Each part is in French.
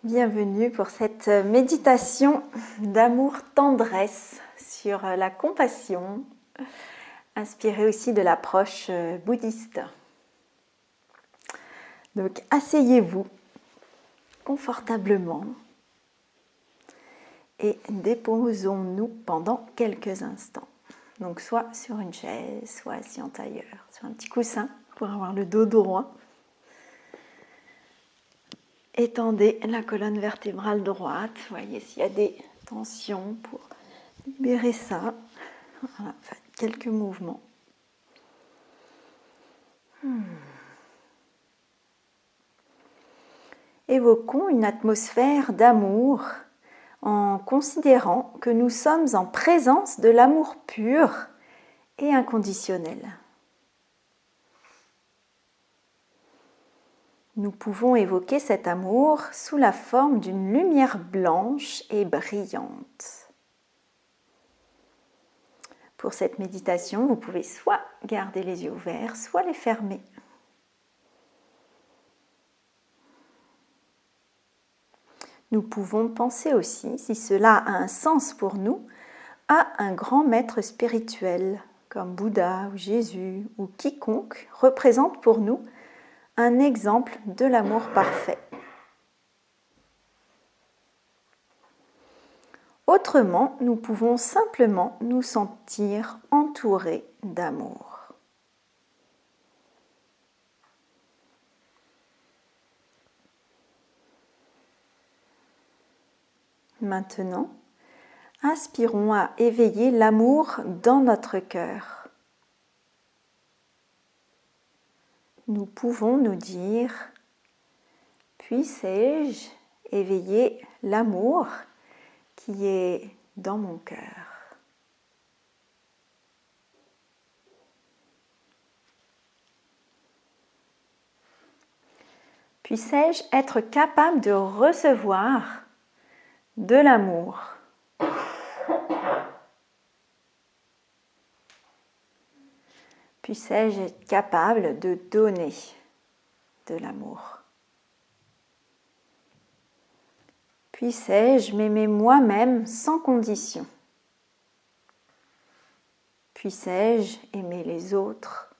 Bienvenue pour cette méditation d'amour-tendresse sur la compassion, inspirée aussi de l'approche bouddhiste. Donc asseyez-vous confortablement et déposons-nous pendant quelques instants. Donc soit sur une chaise, soit assis en tailleur, sur un petit coussin pour avoir le dos droit. Étendez la colonne vertébrale droite, voyez s'il y a des tensions pour libérer ça. Voilà, faites quelques mouvements. Évoquons une atmosphère d'amour en considérant que nous sommes en présence de l'amour pur et inconditionnel. Nous pouvons évoquer cet amour sous la forme d'une lumière blanche et brillante. Pour cette méditation, vous pouvez soit garder les yeux ouverts, soit les fermer. Nous pouvons penser aussi, si cela a un sens pour nous, à un grand maître spirituel, comme Bouddha ou Jésus ou quiconque représente pour nous un exemple de l'amour parfait. Autrement, nous pouvons simplement nous sentir entourés d'amour. Maintenant, aspirons à éveiller l'amour dans notre cœur. Nous pouvons nous dire « Puissé-je éveiller l'amour qui est dans mon cœur ?» Puissé-je être capable de recevoir de l'amour ? Puissé-je être capable de donner de l'amour ? Puissé-je m'aimer moi-même sans condition ? Puissé-je aimer les autres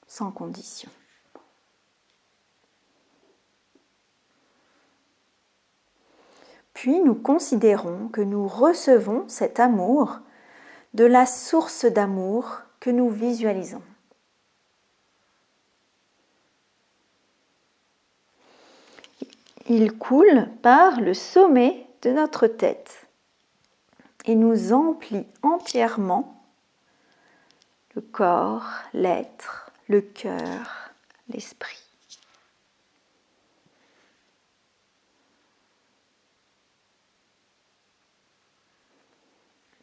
sans condition ? Puis nous considérons que nous recevons cet amour de la source d'amour que nous visualisons. Il coule par le sommet de notre tête et nous emplit entièrement le corps, l'être, le cœur, l'esprit.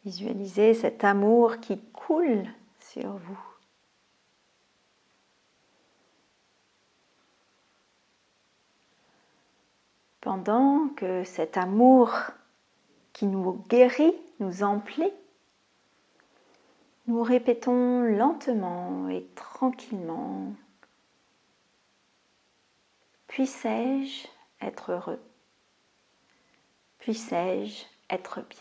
Visualisez cet amour qui coule sur vous. Pendant que cet amour qui nous guérit, nous emplit, nous répétons lentement et tranquillement « Puissé-je être heureux ? Puissé-je être bien ?»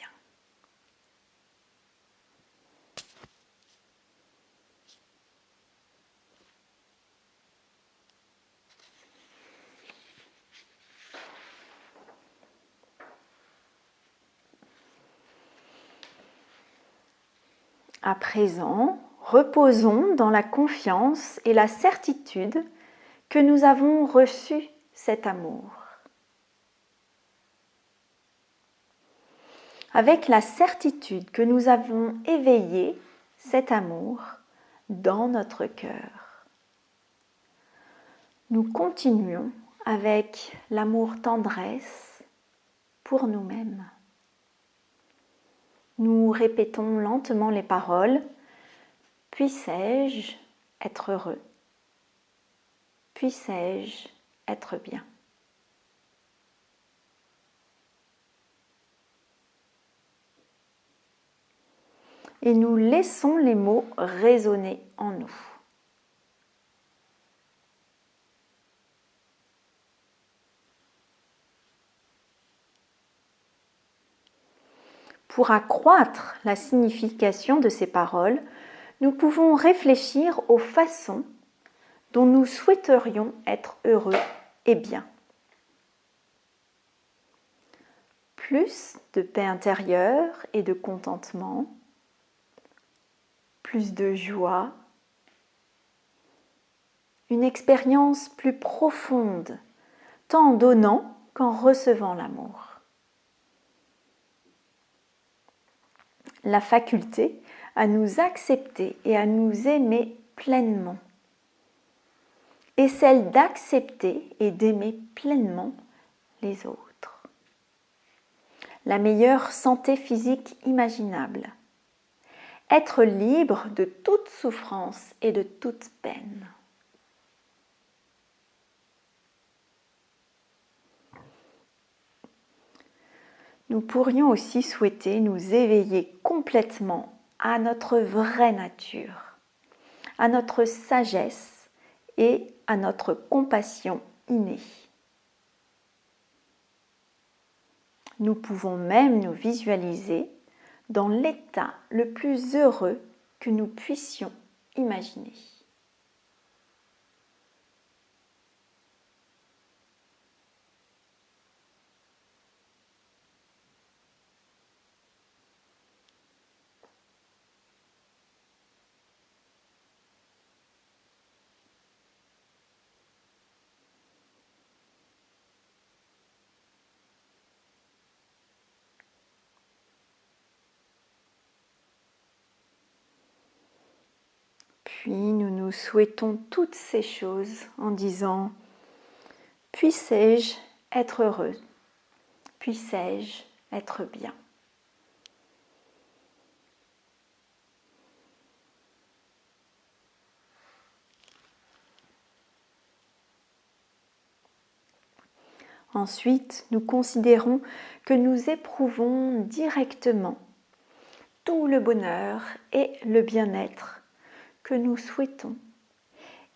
À présent, reposons dans la confiance et la certitude que nous avons reçu cet amour. Avec la certitude que nous avons éveillé cet amour dans notre cœur, nous continuons avec l'amour-tendresse pour nous-mêmes. Nous répétons lentement les paroles « Puissé-je être heureux ? Puissé-je être bien ?» Et nous laissons les mots résonner en nous. pour accroître la signification de ces paroles, nous pouvons réfléchir aux façons dont nous souhaiterions être heureux et bien. Plus de paix intérieure et de contentement, plus de joie, une expérience plus profonde, tant en donnant qu'en recevant l'amour. La faculté à nous accepter et à nous aimer pleinement, et celle d'accepter et d'aimer pleinement les autres. La meilleure santé physique imaginable. Être libre de toute souffrance et de toute peine. Nous pourrions aussi souhaiter nous éveiller complètement à notre vraie nature, à notre sagesse et à notre compassion innée. Nous pouvons même nous visualiser dans l'état le plus heureux que nous puissions imaginer. Puis nous nous souhaitons toutes ces choses en disant « Puissé-je être heureux, puissé-je être bien ». Ensuite, nous considérons que nous éprouvons directement tout le bonheur et le bien-être que nous souhaitons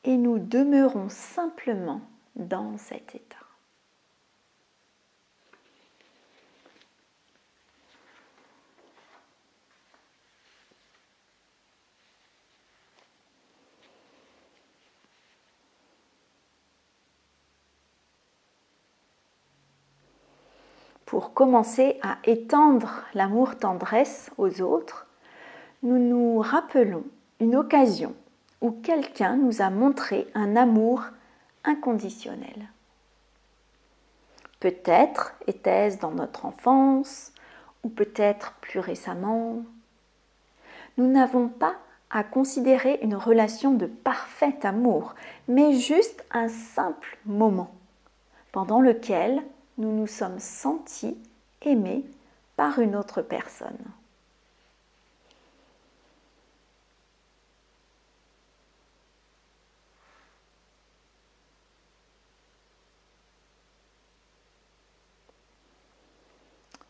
et nous demeurons simplement dans cet état. Pour commencer à étendre l'amour-tendresse aux autres, nous nous rappelons une occasion où quelqu'un nous a montré un amour inconditionnel. Peut-être était-ce dans notre enfance, ou peut-être plus récemment. Nous n'avons pas à considérer une relation de parfait amour, mais juste un simple moment pendant lequel nous nous sommes sentis aimés par une autre personne.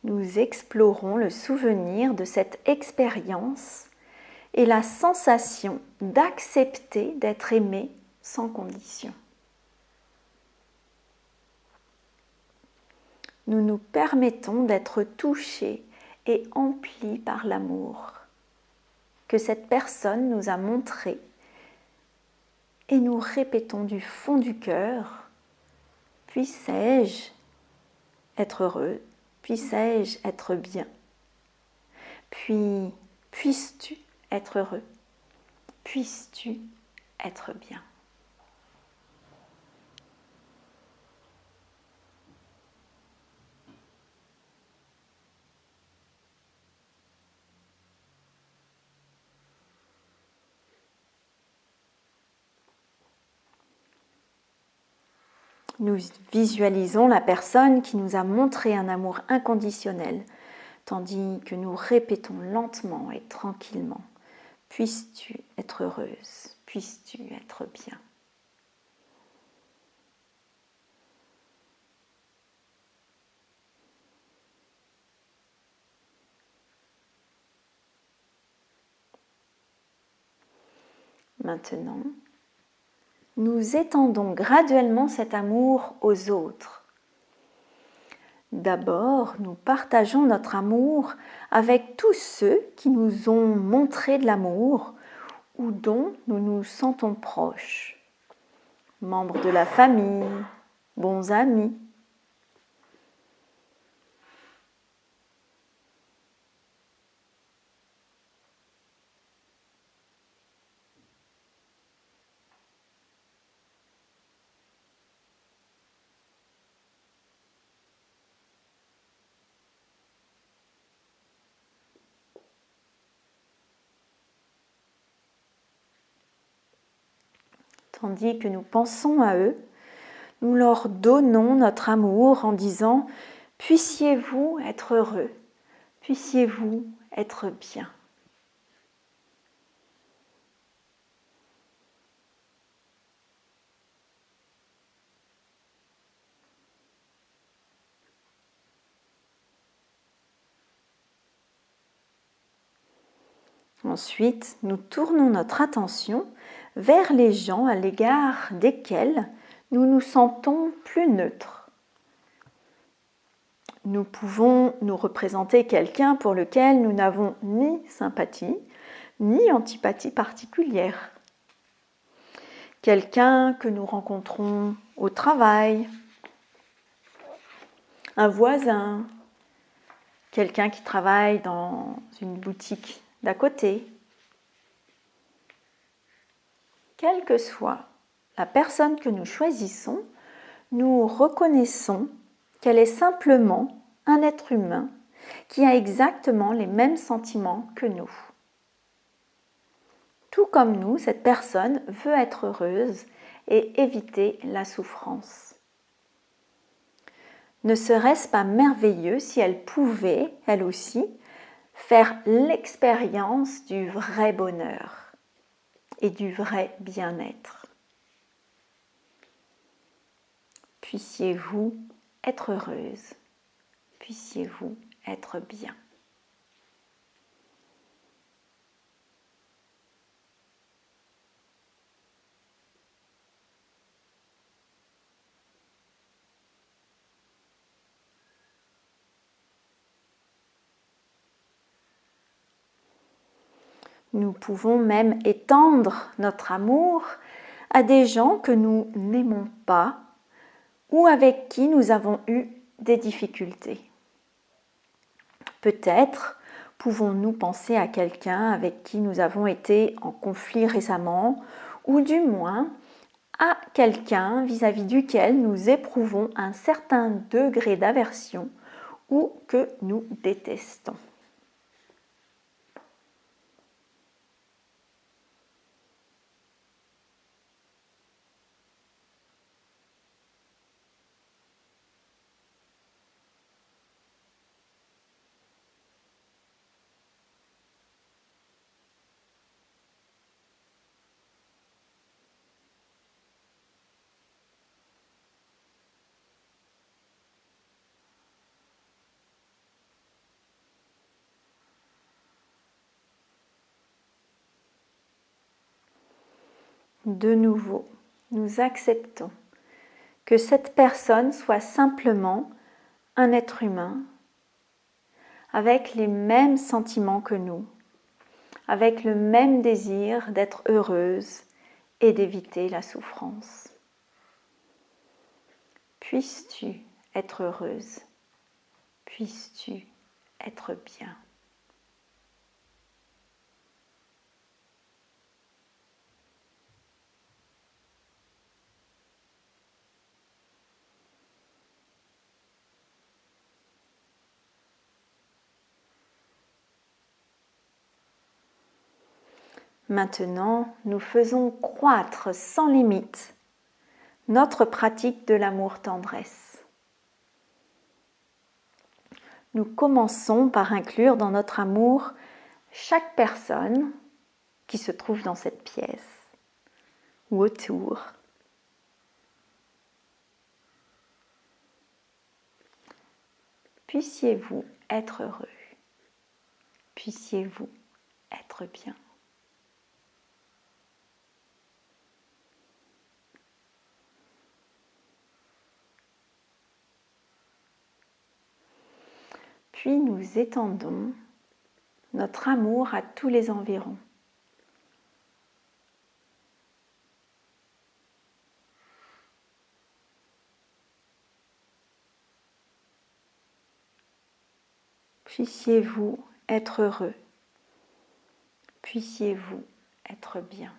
Nous explorons le souvenir de cette expérience et la sensation d'accepter d'être aimé sans condition. Nous nous permettons d'être touchés et emplis par l'amour que cette personne nous a montré et nous répétons du fond du cœur « Puissé-je être heureux, puissé-je être bien ?» Puis « Puisses-tu être heureux, puisses-tu être bien ?» Nous visualisons la personne qui nous a montré un amour inconditionnel, tandis que nous répétons lentement et tranquillement « Puisses-tu être heureuse, puisses-tu être bien ?» Maintenant, nous étendons graduellement cet amour aux autres. D'abord, nous partageons notre amour avec tous ceux qui nous ont montré de l'amour ou dont nous nous sentons proches. Membres de la famille, bons amis. Tandis que nous pensons à eux, nous leur donnons notre amour en disant « Puissiez-vous être heureux, puissiez-vous être bien ». Ensuite, nous tournons notre attention vers les gens à l'égard desquels nous nous sentons plus neutres. Nous pouvons nous représenter quelqu'un pour lequel nous n'avons ni sympathie, ni antipathie particulière. Quelqu'un que nous rencontrons au travail, un voisin, quelqu'un qui travaille dans une boutique d'à côté. Quelle que soit la personne que nous choisissons, nous reconnaissons qu'elle est simplement un être humain qui a exactement les mêmes sentiments que nous. Tout comme nous, cette personne veut être heureuse et éviter la souffrance. Ne serait-ce pas merveilleux si elle pouvait, elle aussi, faire l'expérience du vrai bonheur et du vrai bien-être? Puissiez-vous être heureuse, puissiez-vous être bien. Nous pouvons même étendre notre amour à des gens que nous n'aimons pas ou avec qui nous avons eu des difficultés. Peut-être pouvons-nous penser à quelqu'un avec qui nous avons été en conflit récemment, ou du moins à quelqu'un vis-à-vis duquel nous éprouvons un certain degré d'aversion ou que nous détestons. De nouveau, nous acceptons que cette personne soit simplement un être humain avec les mêmes sentiments que nous, avec le même désir d'être heureuse et d'éviter la souffrance. Puisses-tu être heureuse, puisses-tu être bien. Maintenant, nous faisons croître sans limite notre pratique de l'amour-tendresse. Nous commençons par inclure dans notre amour chaque personne qui se trouve dans cette pièce ou autour. Puissiez-vous être heureux, puissiez-vous être bien. Puis nous étendons notre amour à tous les environs. Puissiez-vous être heureux. Puissiez-vous être bien.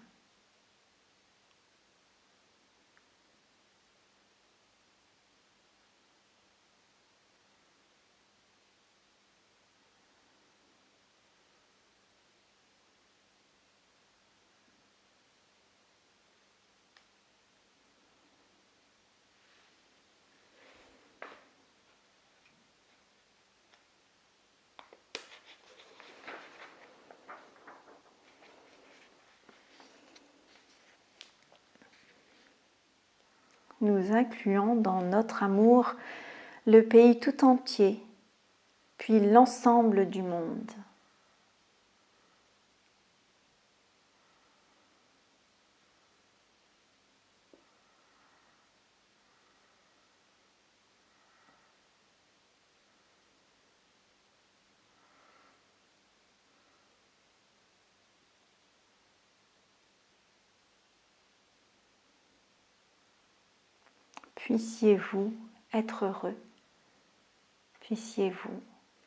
Nous incluons dans notre amour le pays tout entier, puis l'ensemble du monde. Puissiez-vous être heureux. Puissiez-vous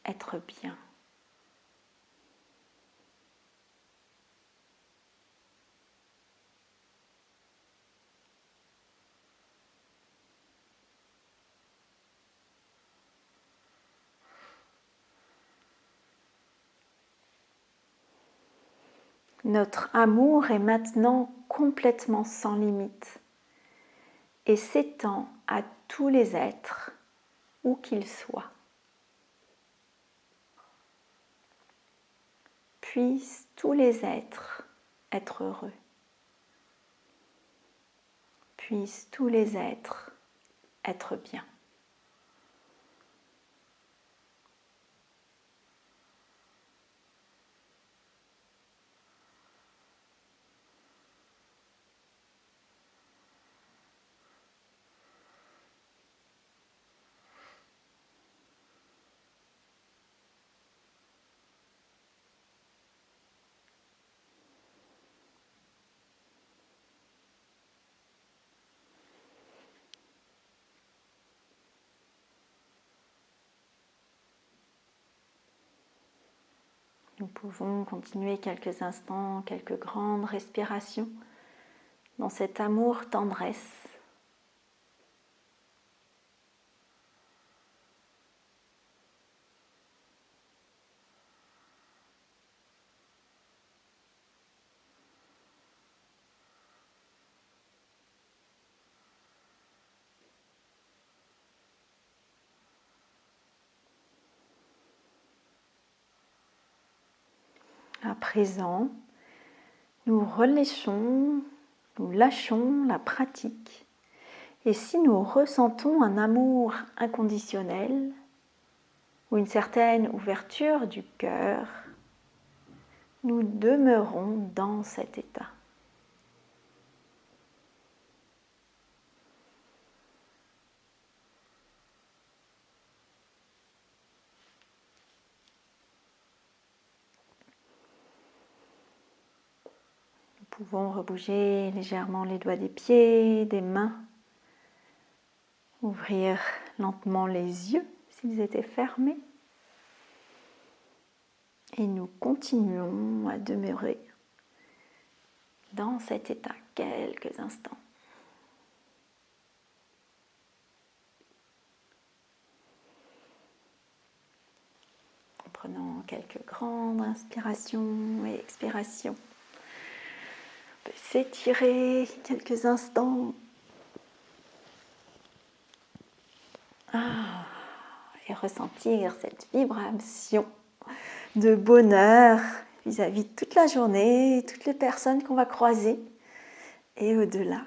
être bien. Notre amour est maintenant complètement sans limite et s'étend à tous les êtres, où qu'ils soient. Puissent tous les êtres être heureux. Puissent tous les êtres être bien. Nous pouvons continuer quelques instants, quelques grandes respirations dans cet amour tendresse. À présent, nous relâchons la pratique. Et si nous ressentons un amour inconditionnel ou une certaine ouverture du cœur, nous demeurons dans cet état. Nous pouvons rebouger légèrement les doigts des pieds, des mains, ouvrir lentement les yeux s'ils étaient fermés. Et nous continuons à demeurer dans cet état quelques instants. En prenant quelques grandes inspirations et expirations. On peut s'étirer quelques instants. Et ressentir cette vibration de bonheur vis-à-vis de toute la journée, toutes les personnes qu'on va croiser et au-delà.